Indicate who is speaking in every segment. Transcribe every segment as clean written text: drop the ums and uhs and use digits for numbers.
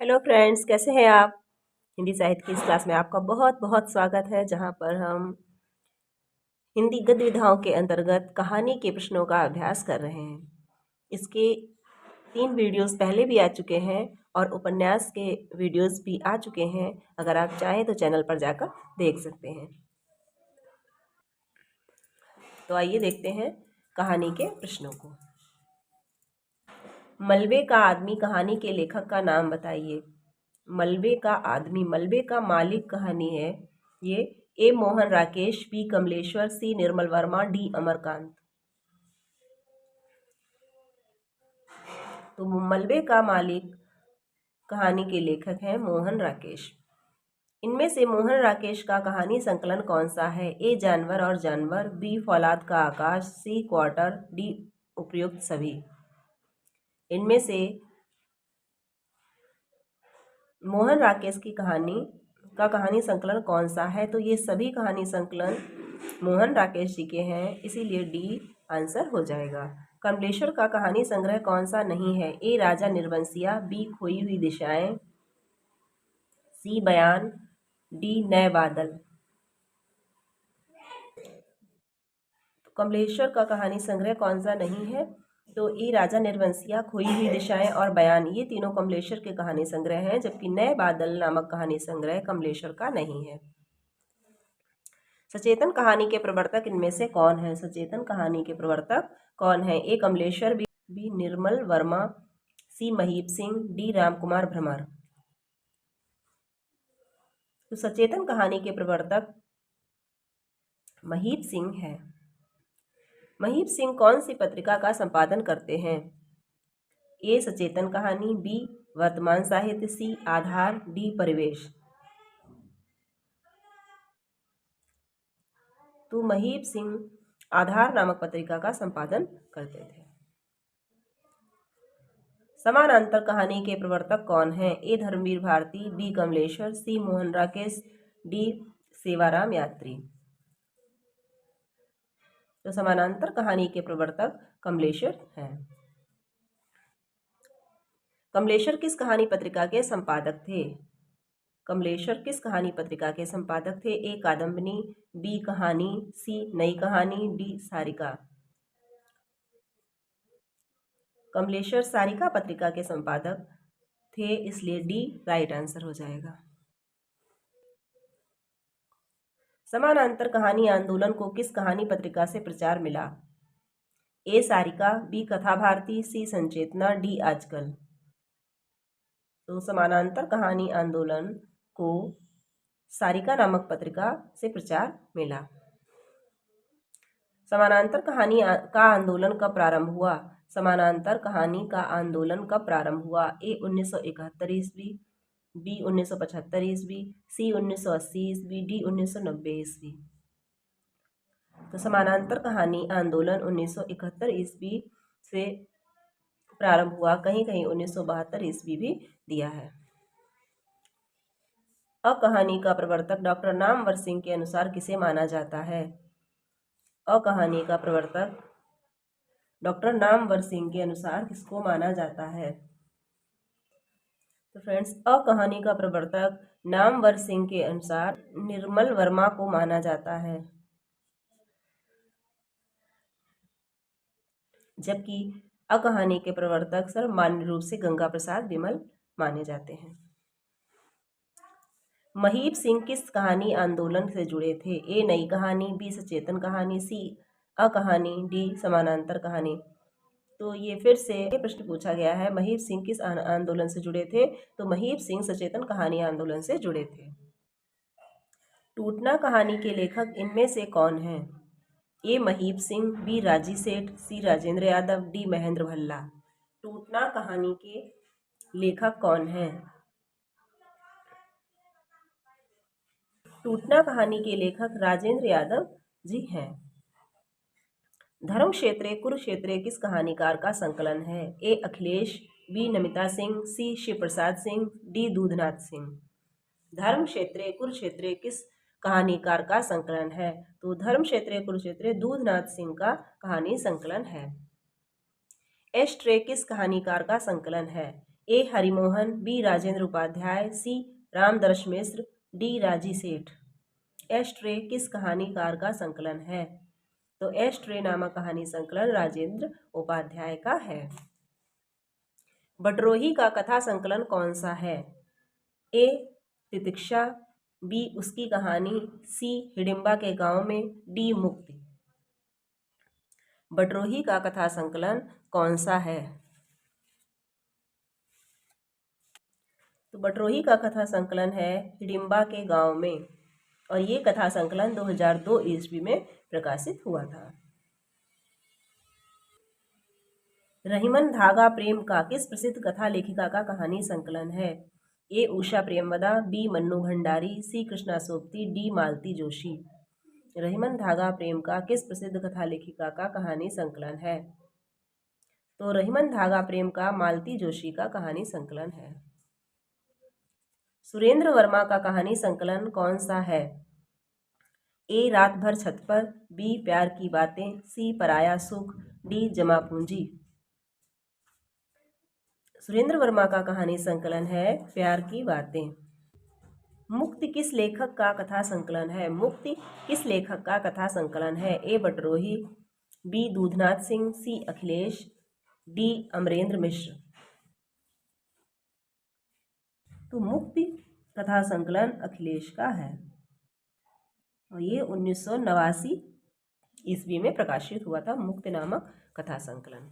Speaker 1: Hello friends, कैसे हैं आप। हिंदी साहित्य की इस क्लास में आपका बहुत बहुत स्वागत है, जहां पर हम हिंदी गद्य विधाओं के अंतर्गत कहानी के प्रश्नों का अभ्यास कर रहे हैं। इसके 3 वीडियोस पहले भी आ चुके हैं और उपन्यास के वीडियोस भी आ चुके हैं। अगर आप चाहें तो चैनल पर जाकर देख सकते हैं। तो आइए देखते हैं कहानी के प्रश्नों को। मलबे का आदमी कहानी के लेखक का नाम बताइए। मलबे का आदमी, मलबे का मालिक कहानी है ये ए मोहन राकेश, बी कमलेश्वर, सी निर्मल वर्मा, डी अमरकांत। तो मलबे का मालिक कहानी के लेखक हैं मोहन राकेश। इनमें से मोहन राकेश का कहानी संकलन कौन सा है? ए जानवर और जानवर, बी फौलाद का आकाश, सी क्वार्टर, डी उपयुक्त सभी। इनमें से मोहन राकेश की कहानी संकलन कौन सा है? तो ये सभी कहानी संकलन मोहन राकेश जी के हैं, इसीलिए डी आंसर हो जाएगा। कमलेश्वर का कहानी संग्रह कौन सा नहीं है? ए राजा निर्वंशिया, बी खोई हुई दिशाएं, सी बयान, डी नए बादल। तो कमलेश्वर का कहानी संग्रह कौन सा नहीं है? तो ए राजा निर्वंशिया, खोई हुई दिशाएं और बयान, ये तीनों कमलेश्वर के कहानी संग्रह हैं, जबकि नए बादल नामक कहानी संग्रह कमलेश्वर का नहीं है। सचेतन कहानी के प्रवर्तक इनमें से कौन है? सचेतन कहानी के प्रवर्तक कौन है? ए कमलेश्वर, बी निर्मल वर्मा, सी महीप सिंह, डी रामकुमार भ्रमर। तो सचेतन कहानी के प्रवर्तक महीप सिंह है। महीप सिंह कौन सी पत्रिका का संपादन करते हैं? ए सचेतन कहानी, बी वर्तमान साहित्य, सी आधार, डी परिवेश। तो महीप सिंह आधार नामक पत्रिका का संपादन करते थे। समानांतर कहानी के प्रवर्तक कौन हैं? ए धर्मवीर भारती, बी कमलेश्वर, सी मोहन राकेश, डी सेवाराम यात्री। तो समानांतर कहानी के प्रवर्तक कमलेश्वर हैं। कमलेश्वर किस कहानी पत्रिका के संपादक थे? कमलेश्वर किस कहानी पत्रिका के संपादक थे? ए कादम्बिनी, बी कहानी, सी नई कहानी, डी सारिका। कमलेश्वर सारिका पत्रिका के संपादक थे, इसलिए डी राइट आंसर हो जाएगा। समानांतर कहानी आंदोलन को किस कहानी पत्रिका से प्रचार मिला? ए सारिका, बी कथा भारती, सी संचेतना, डी आजकल। तो समानांतर कहानी आंदोलन को सारिका नामक पत्रिका से प्रचार मिला। समानांतर कहानी का आंदोलन कब प्रारंभ हुआ? समानांतर कहानी का आंदोलन कब प्रारंभ हुआ? ए 1971 ईस्वी, बी 1975 ईस्वी, सी 1980 ईस्वी, डी 1990 ईस्वी। तो समानांतर कहानी आंदोलन 1971 ईस्वी से प्रारंभ हुआ, कहीं कहीं 1972 ईस्वी भी दिया है। अ कहानी का प्रवर्तक डॉक्टर नामवर सिंह के अनुसार किसे माना जाता है? अ कहानी का प्रवर्तक डॉक्टर नामवर सिंह के अनुसार किसको माना जाता है? तो फ्रेंड्स, अ कहानी का प्रवर्तक नामवर सिंह के अनुसार निर्मल वर्मा को माना जाता है, जबकि अ कहानी के प्रवर्तक सर्वमान्य रूप से गंगा प्रसाद विमल माने जाते हैं। महीप सिंह किस कहानी आंदोलन से जुड़े थे? ए नई कहानी, बी सचेतन कहानी, सी अ कहानी, डी समानांतर कहानी। तो ये फिर से प्रश्न पूछा गया है, महीप सिंह किस आंदोलन से जुड़े थे? तो महीप सिंह सचेतन कहानी आंदोलन से जुड़े थे। टूटना कहानी के लेखक इनमें से कौन है? ए महीप सिंह, बी राजी सेठ, सी राजेंद्र यादव, डी महेंद्र भल्ला। टूटना कहानी के लेखक कौन है? टूटना कहानी के लेखक राजेंद्र यादव जी हैं। धर्म क्षेत्रे कुरुक्षेत्रे किस कहानीकार का संकलन है? ए अखिलेश, बी नमिता सिंह, सी शिव प्रसाद सिंह, डी दूधनाथ सिंह। धर्म क्षेत्रे कुरुक्षेत्रे किस कहानीकार का संकलन है? तो धर्म क्षेत्रे कुरुक्षेत्रे दूधनाथ सिंह का कहानी संकलन है। एश ट्रे किस कहानीकार का संकलन है? ए हरिमोहन, बी राजेंद्र उपाध्याय, सी रामदर्श मिश्र, डी राजी सेठ। एस्ट्रे किस कहानीकार का संकलन है? तो एस्ट्रे नामक कहानी संकलन राजेंद्र उपाध्याय का है। बटरोही का कथा संकलन कौन सा है? ए तितिक्षा, बी उसकी कहानी, सी हिडिंबा के गांव में, डी मुक्ति। बटरोही का कथा संकलन कौन सा है? तो बटरोही का कथा संकलन है हिडिंबा के गांव में, और ये कथा संकलन 2002 ईस्वी में प्रकाशित हुआ था। रहीमन धागा प्रेम का किस प्रसिद्ध कथा लेखिका का कहानी संकलन है? ए उषा प्रेमवदा, बी मन्नू भंडारी, सी कृष्णा सोबती, डी मालती जोशी। रहीमन धागा प्रेम का किस प्रसिद्ध कथा लेखिका का कहानी संकलन है? तो रहीमन धागा प्रेम का मालती जोशी का कहानी संकलन है। सुरेंद्र वर्मा का कहानी संकलन कौन सा है? ए रात भर छत पर, बी प्यार की बातें, सी पराया सुख, डी जमा पूंजी। सुरेंद्र वर्मा का कहानी संकलन है प्यार की बातें। मुक्ति किस लेखक का कथा संकलन है? मुक्ति किस लेखक का कथा संकलन है? ए बटरोही, बी दूधनाथ सिंह, सी अखिलेश, डी अमरेंद्र मिश्र। तो मुक्ति कथा संकलन अखिलेश का है, और ये 1989 ईस्वी में प्रकाशित हुआ था मुक्ति नामक कथा संकलन।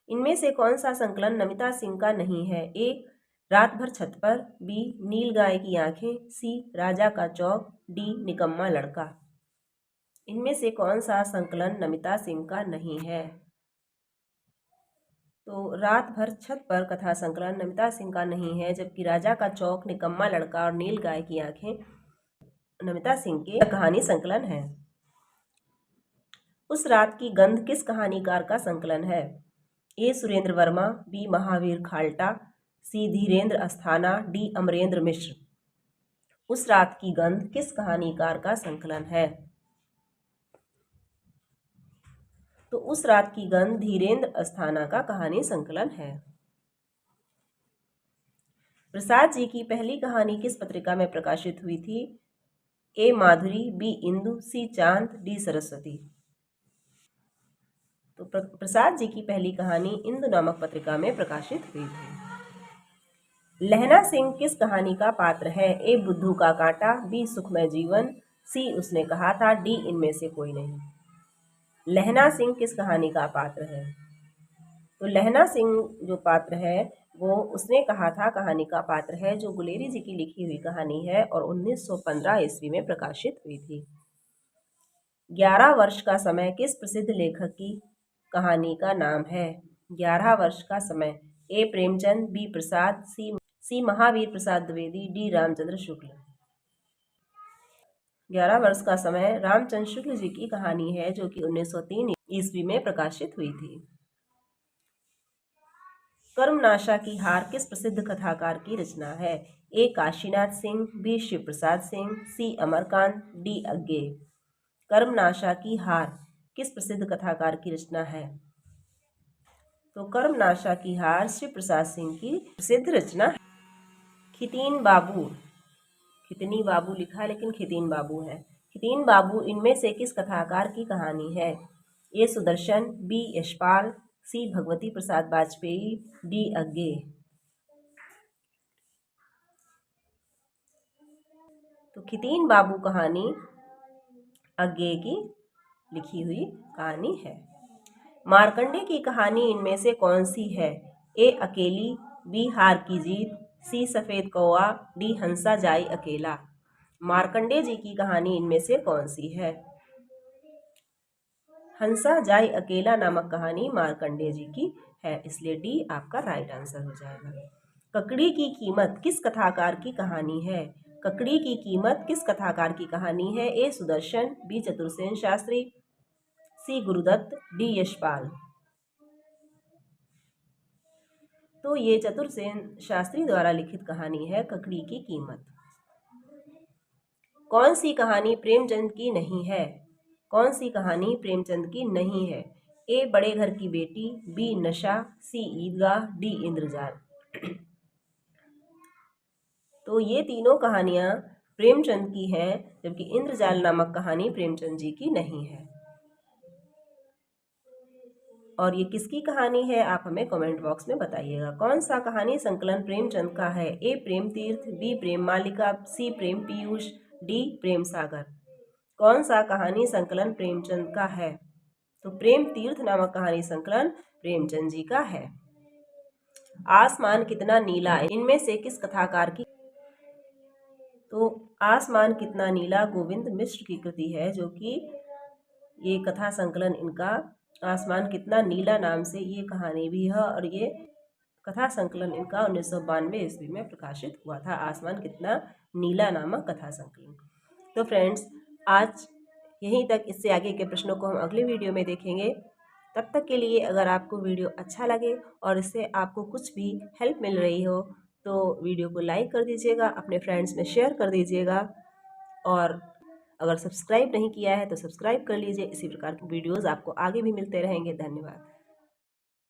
Speaker 1: इनमें से कौन सा संकलन नमिता सिंह का नहीं है? ए रात भर छत पर, बी नील गाय की आंखें, सी राजा का चौक, डी निकम्मा लड़का। इनमें से कौन सा संकलन नमिता सिंह का नहीं है? तो रात भर छत पर कथा संकलन नमिता सिंह का नहीं है, जबकि राजा का चौक, निकम्मा लड़का और नील गाय की आंखें नमिता सिंह के कहानी संकलन है। उस रात की गंध किस कहानीकार का संकलन है? ए सुरेंद्र वर्मा, बी महावीर खाल्टा, सी धीरेन्द्र अस्थाना, डी अमरेंद्र मिश्र। उस रात की गंध किस कहानीकार का संकलन है? तो उस रात की गंध धीरेन्द्र अस्थाना का कहानी संकलन है। प्रसाद जी की पहली कहानी किस पत्रिका में प्रकाशित हुई थी? ए माधुरी, बी इंदु, सी चांद, डी सरस्वती। तो प्रसाद जी की पहली कहानी इंदु नामक पत्रिका में प्रकाशित हुई थी। लहना सिंह किस कहानी का पात्र है? ए बुद्धू का कांटा, बी सुखमय जीवन, सी उसने कहा था, डी इनमें से कोई नहीं। लहना सिंह किस कहानी का पात्र है? तो लहना सिंह जो पात्र है वो उसने कहा था कहानी का पात्र है, जो गुलेरी जी की लिखी हुई कहानी है और 1915 ईस्वी में प्रकाशित हुई थी। 11 वर्ष का समय किस प्रसिद्ध लेखक की कहानी का नाम है? 11 वर्ष का समय। ए प्रेमचंद, बी प्रसाद, सी महावीर प्रसाद द्विवेदी, डी रामचंद्र शुक्ल। 11 वर्ष का समय रामचंद्र शुक्ल जी की कहानी है, जो कि 1903 ईस्वी में प्रकाशित हुई थी। कर्मनाशा की हार किस प्रसिद्ध कथाकार की रचना है? ए काशीनाथ सिंह, बी शिव प्रसाद सिंह, सी अमरकांत, डी अज्ञेय। कर्मनाशा की हार किस प्रसिद्ध कथाकार की रचना है? तो कर्मनाशा की हार शिव प्रसाद सिंह की प्रसिद्ध रचना है। खितीन बाबू, खितनी बाबू लिखा है लेकिन खितीन बाबू है। खितीन बाबू इनमें से किस कथाकार की कहानी है? ए सुदर्शन, बी यशपाल, सी भगवती प्रसाद वाजपेयी, डी अज्ञेय। तो खितीन बाबू कहानी अज्ञेय की लिखी हुई कहानी है। मार्कंडे की कहानी इनमें से कौन सी है? ए अकेली, बी हार की जीत, सी सफ़ेद कौआ, डी हंसा जाई अकेला। मार्कंडे जी की कहानी इनमें से कौन सी है? हंसा जाई अकेला नामक कहानी मार्कंडे जी की है, इसलिए डी आपका राइट आंसर हो जाएगा। ककड़ी की कीमत किस कथाकार की कहानी है? ककड़ी की कीमत किस कथाकार की कहानी है? ए सुदर्शन, बी चतुरसेन शास्त्री, सी गुरुदत्त, डी यशपाल। तो ये चतुरसेन शास्त्री द्वारा लिखित कहानी है ककड़ी की कीमत। कौन सी कहानी प्रेमचंद की नहीं है? कौन सी कहानी प्रेमचंद की नहीं है? ए बड़े घर की बेटी, बी नशा, सी ईदगाह, डी इंद्रजाल। तो ये तीनों कहानियाँ प्रेमचंद की हैं, जबकि इंद्रजाल नामक कहानी प्रेमचंद जी की नहीं है। और ये किसकी कहानी है आप हमें कमेंट बॉक्स में बताइएगा। कौन सा कहानी संकलन प्रेमचंद का है? ए प्रेम तीर्थ, बी प्रेम मालिका, सी प्रेम पीयूष, डी प्रेम सागर। कौन सा कहानी संकलन प्रेमचंद का है? तो प्रेम तीर्थ नामक कहानी संकलन प्रेमचंद जी का है। आसमान कितना नीला इनमें से किस कथाकार की? तो आसमान कितना नीला गोविंद मिश्र की कृति है, जो कि ये कथा संकलन इनका आसमान कितना नीला नाम से ये कहानी भी है, और ये कथा संकलन इनका 1992 ईस्वी में प्रकाशित हुआ था, आसमान कितना नीला नामक कथा संकलन। तो फ्रेंड्स, आज यहीं तक। इससे आगे के प्रश्नों को हम अगले वीडियो में देखेंगे। तब तक के लिए अगर आपको वीडियो अच्छा लगे और इससे आपको कुछ भी हेल्प मिल रही हो तो वीडियो को लाइक कर दीजिएगा, अपने फ्रेंड्स में शेयर कर दीजिएगा, और अगर सब्सक्राइब नहीं किया है तो सब्सक्राइब कर लीजिए। इसी प्रकार की वीडियोज़ आपको आगे भी मिलते रहेंगे। धन्यवाद।